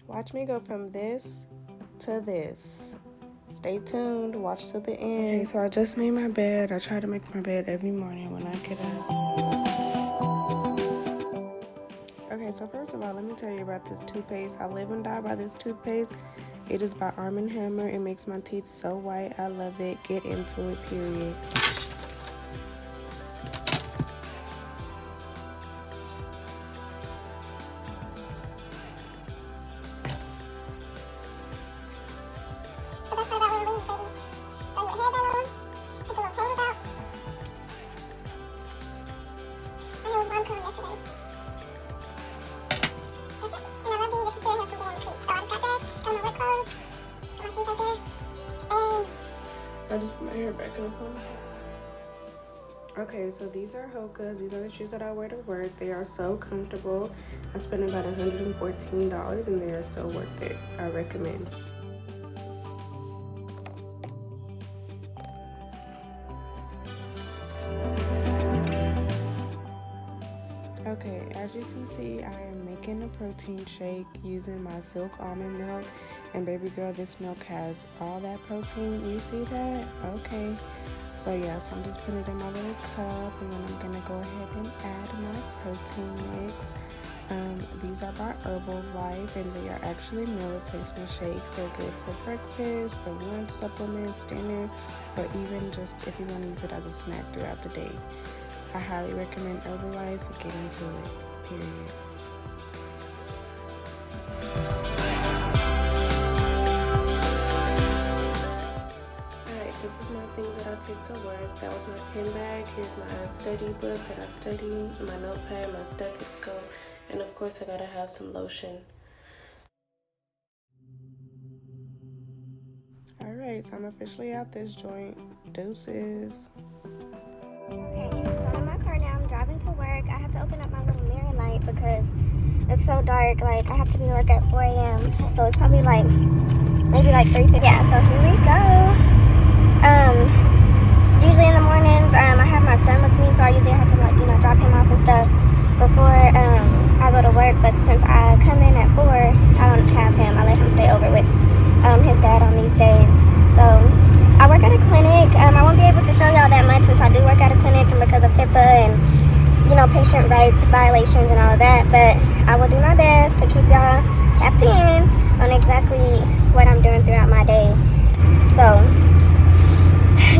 Watch me go from this to this. Stay tuned, watch to the end. Okay, so I just made my bed. I try to make my bed every morning when I get up. Okay, so first of all, let me tell you about this toothpaste. I live and die by this toothpaste. It is by Arm & Hammer. It makes my teeth so white. I love it. Get into it, period. I just put my hair back in a ponytail. Okay, so these are Hoka's. These are the shoes that I wear to work. They are so comfortable. I spent about $114 and they are so worth it. I recommend. Okay, as you can see, I am making a protein shake using my silk almond milk. And baby girl, this milk has all that protein. You see that? Okay. So yeah, so I'm just putting it in my little cup, and then I'm gonna go ahead and add my protein mix. These are by Herbalife, and they are actually meal replacement shakes. They're good for breakfast, for lunch supplements, dinner, or even just if you want to use it as a snack throughout the day. I highly recommend Herbalife. Get into it, period. This is my things that I take to work. That was my pen bag. Here's my study book that I study, my notepad, my stethoscope, and of course I gotta have some lotion. Alright, so I'm officially out this joint. Deuces. Okay, so I'm in my car now. I'm driving to work. I have to open up my little mirror light because it's so dark. Like, I have to be at work at 4 a.m. So it's probably like, maybe like 3:50. Yeah, so here we go. Usually in the mornings, I have my son with me, so I usually have to drop him off and stuff before I go to work. But since I come in at 4, I don't have him. I let him stay over with his dad on these days. So I work at a clinic. I won't be able to show y'all that much since I do work at a clinic and because of HIPAA and patient rights violations and all of that. But I will do my best to keep y'all tapped in on exactly what I'm doing throughout my day. So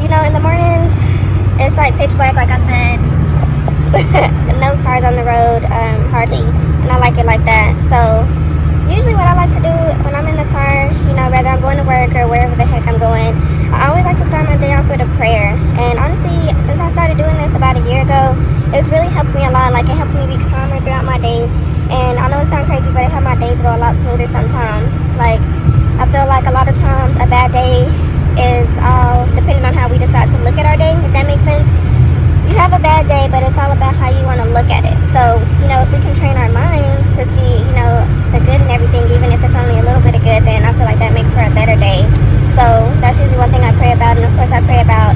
in the mornings, it's like pitch black, like I said. No cars on the road, hardly. And I like it like that. So usually what I like to do when I'm in the car, whether I'm going to work or wherever the heck I'm going, I always like to start my day off with a prayer. And honestly, since I started doing this about a year ago, it's really helped me a lot. Like, it helped me be calmer throughout my day. And I know it sounds crazy, but it helped my days go a lot smoother sometimes. Like, I feel like a lot of times a bad day is all depending on how we decide to look at our day, if that makes sense. You have a bad day, but it's all about how you want to look at it. So, if we can train our minds to see, the good in everything, even if it's only a little bit of good, then I feel like that makes for a better day. So that's usually one thing I pray about. And of course I pray about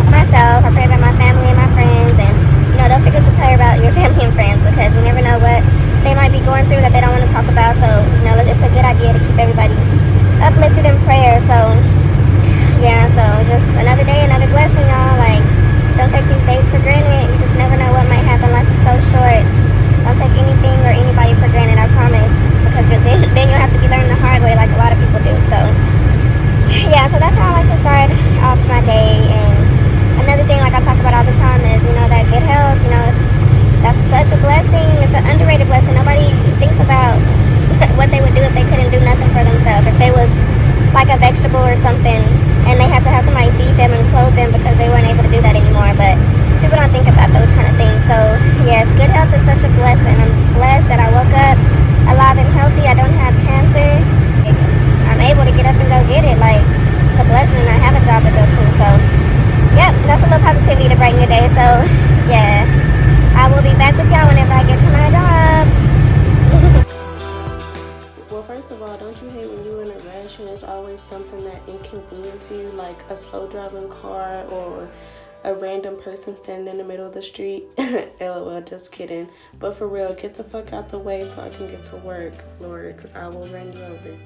myself. I pray about my family and my friends. And, don't forget to pray about your family and friends, because you never know what they might be going through that they don't want to talk about. So, it's a good idea to keep everybody uplifted in prayer. So, yeah, so just another day, another blessing, y'all. Like, don't take these days for granted. You just never know what might happen. Life is so short. Don't take anything or anybody for granted, I promise. Because then you'll have to be learning the hard way like a lot of people do. So, yeah, so that's how I like to start off my day. And another thing, like I talk about all the time, is, that good health. That's such a blessing. It's an underrated blessing. Nobody thinks about what they would do if they couldn't do nothing for themselves. If they was like a vegetable or something, and they had to have somebody feed them and clothe them because they weren't able to do that anymore. But people don't think about those kind of things. So yes, good health is such a blessing. I'm blessed that I woke up alive and healthy. I don't have cancer. I'm able to get up and go get it. Like, it's a blessing, and I have a job to go to. So yep, that's a little positivity to brighten your day. So yeah, I will be back with y'all whenever I get to my job. Well, first of all, don't you hate when you're in a rush and it's always something that inconveniences you, like a slow driving car or a random person standing in the middle of the street. LOL, just kidding. But for real, get the fuck out the way so I can get to work, Lord, because I will run you over.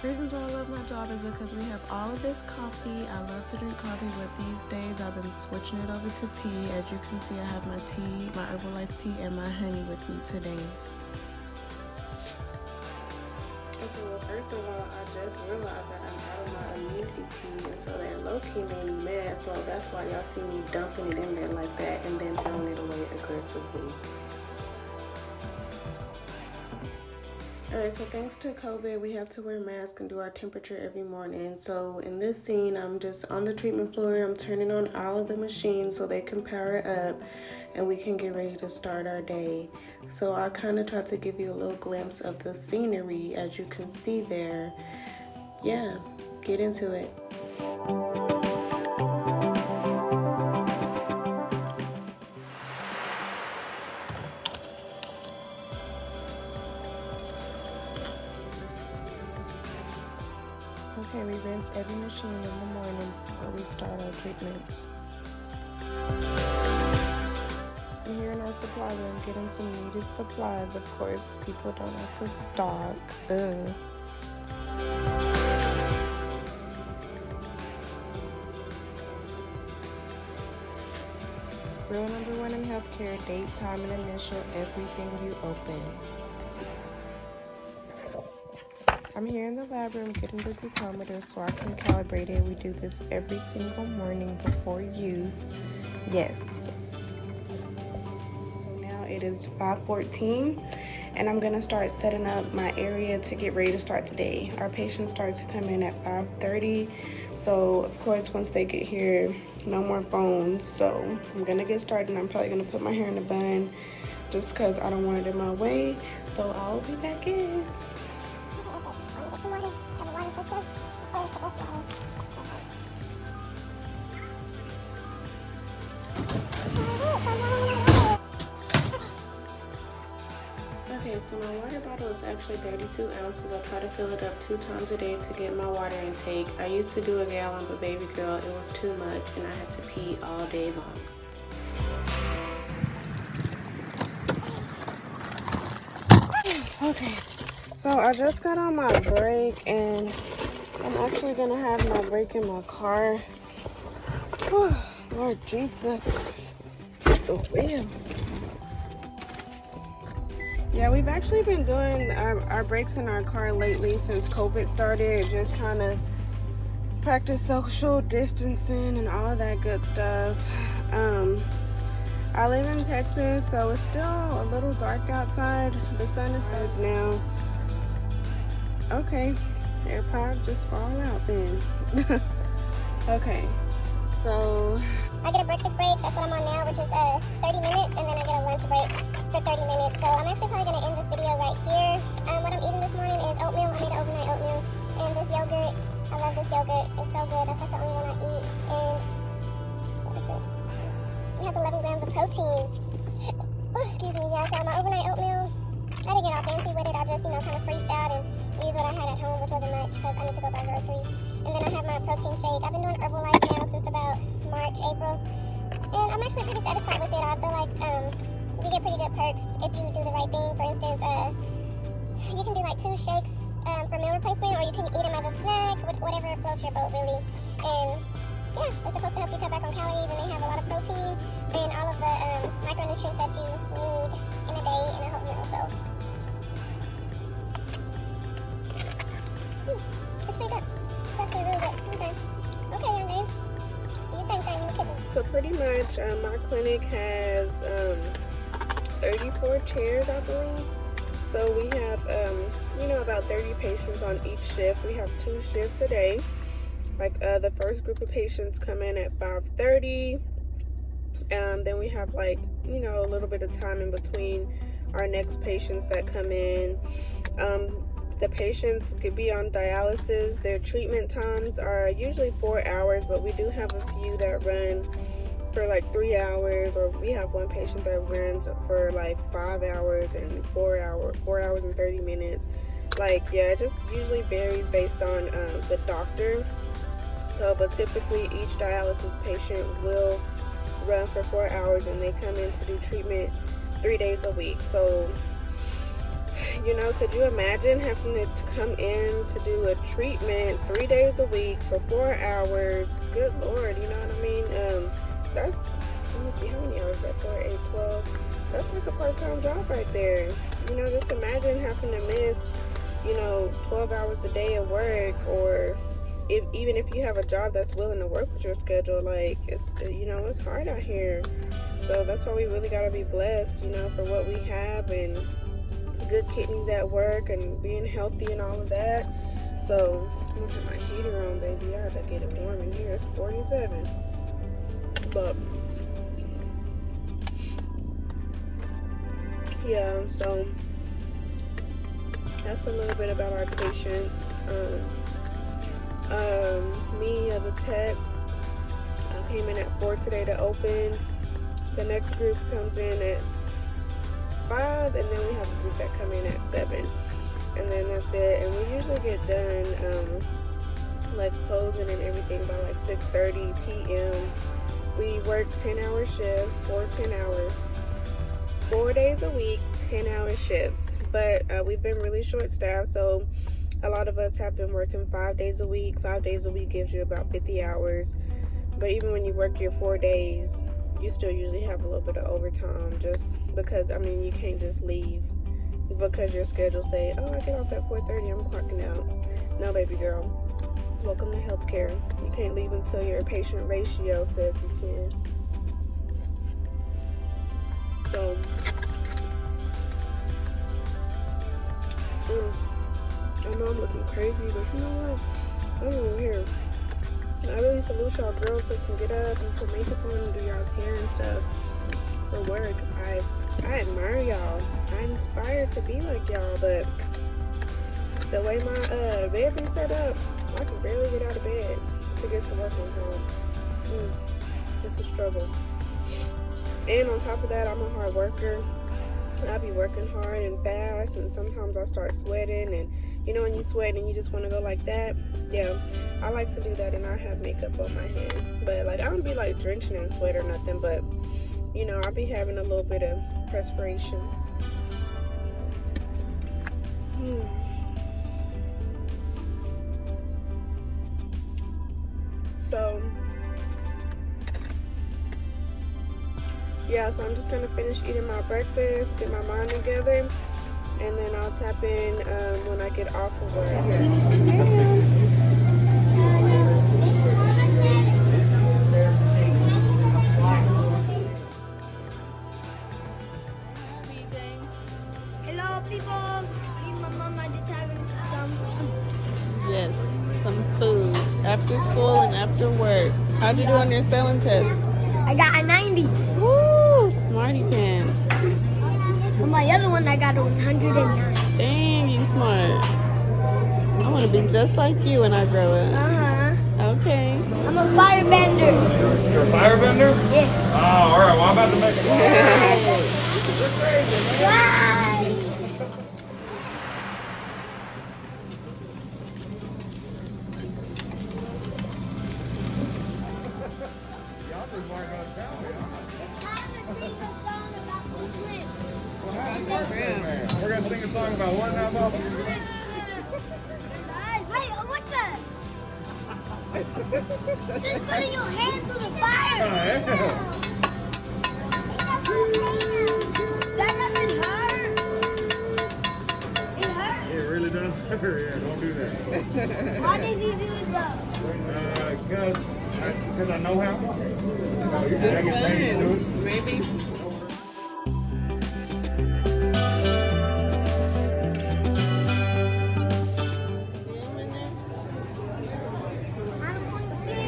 Reasons why I love my job is because we have all of this coffee. I love to drink coffee, but these days I've been switching it over to tea. As you can see, I have my tea, my Herbalife tea, and my honey with me today. Okay, well, first of all, I just realized that I'm out of my immunity tea, and so that low-key made me mad. So that's why y'all see me dumping it in there like that and then throwing it away aggressively. Alright, so thanks to COVID, we have to wear masks and do our temperature every morning. So in this scene, I'm just on the treatment floor. I'm turning on all of the machines so they can power it up and we can get ready to start our day. So I kind of tried to give you a little glimpse of the scenery, as you can see there. Yeah, get into it. Okay, we rinse every machine in the morning before we start our treatments. We're here in our supply room getting some needed supplies. Of course, people don't have to stock. Rule number 1 in healthcare: date, time, and initial everything you open. I'm here in the lab room getting the glucometer so I can calibrate it. We do this every single morning before use. Yes. So now it is 5:14 and I'm gonna start setting up my area to get ready to start the day. Our patient starts to come in at 5:30. So of course, once they get here, no more phones. So I'm gonna get started. I'm probably gonna put my hair in a bun just because I don't want it in my way. So I'll be back in. Okay, so my water bottle is actually 32 ounces. I try to fill it up 2 times a day to get my water intake. I used to do a gallon, but baby girl, it was too much and I had to pee all day long. Okay, so I just got on my break and I'm actually gonna have my break in my car. Whew, Lord Jesus, take the wheel. Yeah, we've actually been doing our breaks in our car lately since COVID started, just trying to practice social distancing and all of that good stuff. I live in Texas, so it's still a little dark outside. The sun is out now. Okay, it'll probably just fall out then. Okay, so I get a breakfast break, that's what I'm on now, which is 30 minutes, and then I get a lunch break for 30 minutes. So I'm actually probably going to end this video right here. What I'm eating this morning is oatmeal. I made an overnight oatmeal. And this yogurt, I love this yogurt. It's so good. That's like the only one I eat. And what is it? It has 11 grams of protein. Oh, excuse me, yeah. So my overnight oatmeal, I didn't get all fancy with it. I just, kind of freaked out and used what I had at home, which wasn't much because I need to go buy groceries. And then I have my protein shake. I've been doing Herbalife now since about March, April. And I'm actually pretty satisfied with it. I feel like you get pretty good perks if you do the right thing. For instance, you can do like 2 shakes for meal replacement, or you can eat them as a snack, whatever floats your boat really. And yeah, it's supposed to help you cut back on calories, and they have a lot of protein and all of the micronutrients that you need in a day in a whole meal. So it's pretty good. It's actually really good. Okay, young man. You think in the kitchen? So pretty much, my clinic has 34 chairs, I believe. So we have, about 30 patients on each shift. We have 2 shifts a day. Like the first group of patients come in at 5:30. Then we have a little bit of time in between our next patients that come in. the patients could be on dialysis. Their treatment times are usually 4 hours, but we do have a few that run for like 3 hours, or we have one patient that runs for like 5 hours and 4 hours and 30 minutes. Like, yeah, it just usually varies based on the doctor. So, but typically each dialysis patient will run for 4 hours, and they come in to do treatment 3 days a week. So, you know, could you imagine having to come in to do a treatment 3 days a week for 4 hours? Good Lord, you know what I mean? That's, let me see, how many hours is that? 4, 8, 12. That's like a part-time job right there. You know, just imagine having to miss, you know, 12 hours a day of work, or even if you have a job that's willing to work with your schedule, like, it's, you know, it's hard out here. So that's why we really got to be blessed, you know, for what we have, and good kidneys at work, and being healthy and all of that. So I'm gonna turn my heater on, baby. I had to get it warm in here. It's 47. But yeah, so that's a little bit about our patients. Me as a tech, I came in at 4 today to open. The next group comes in at 5, and then we have a group that come in at 7, and then that's it. And we usually get done like closing and everything by like 6:30 p.m. We work 10-hour shifts, 10 hours, 4 days a week, 10-hour shifts. But we've been really short-staffed, so a lot of us have been working 5 days a week. 5 days a week gives you about 50 hours. But even when you work your 4 days, you still usually have a little bit of overtime, just because, I mean, you can't just leave because your schedule say, oh, I get off at 4:30, I'm clocking out. No, baby girl. Welcome to healthcare. You can't leave until your patient ratio says you can. So, I know I'm looking crazy, but you know what? I don't even care. I really salute y'all girls who can get up and put makeup on and do y'all's hair and stuff for work. I admire y'all. I'm inspired to be like y'all, but the way my bed be set up, I can barely get out of bed to get to work on time. It's a struggle. And on top of that, I'm a hard worker. I be working hard and fast, and sometimes I start sweating, and you know when you sweat and you just want to go like that? Yeah, I like to do that, and I have makeup on my hand. But like, I don't be like drenching in sweat or nothing, but you know, I be having a little bit of perspiration. So yeah, so I'm just gonna finish eating my breakfast, get my mind together, and then I'll tap in when I get off of work. Hello, people. Me and my mama just having some food. Yes, some food after school and after work. How'd you do on your spelling test? I got a 90. Woo! Smarty pants. On my other one, I got a 109. Dang, you smart. I want to be just like you when I grow up. Okay. I'm a firebender. You're a firebender? Yes. Oh, alright, well I'm about to make a Bye. We're gonna sing a song about what now, Bob? Wait, what the? Just putting your hands to the fire. That doesn't hurt. It hurts. It really does hurt. Yeah, don't do that. Why did you do it though? Because I know how. I get paid to do it. Maybe.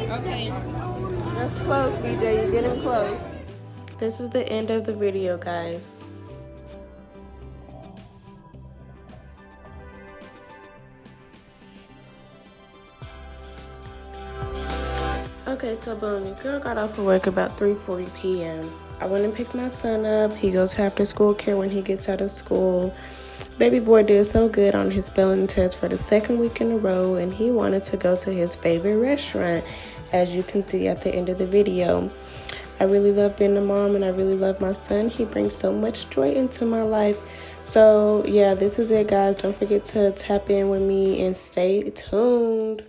Okay. That's close, BJ. You're getting close. This is the end of the video, guys. Okay, so boom, your girl got off of work about 3:40 p.m. I went and picked my son up. He goes to after school care when he gets out of school. Baby boy did so good on his spelling test for the second week in a row, and he wanted to go to his favorite restaurant, as you can see at the end of the video. I really love being a mom, and I really love my son. He brings so much joy into my life. So yeah, this is it, guys. Don't forget to tap in with me and stay tuned.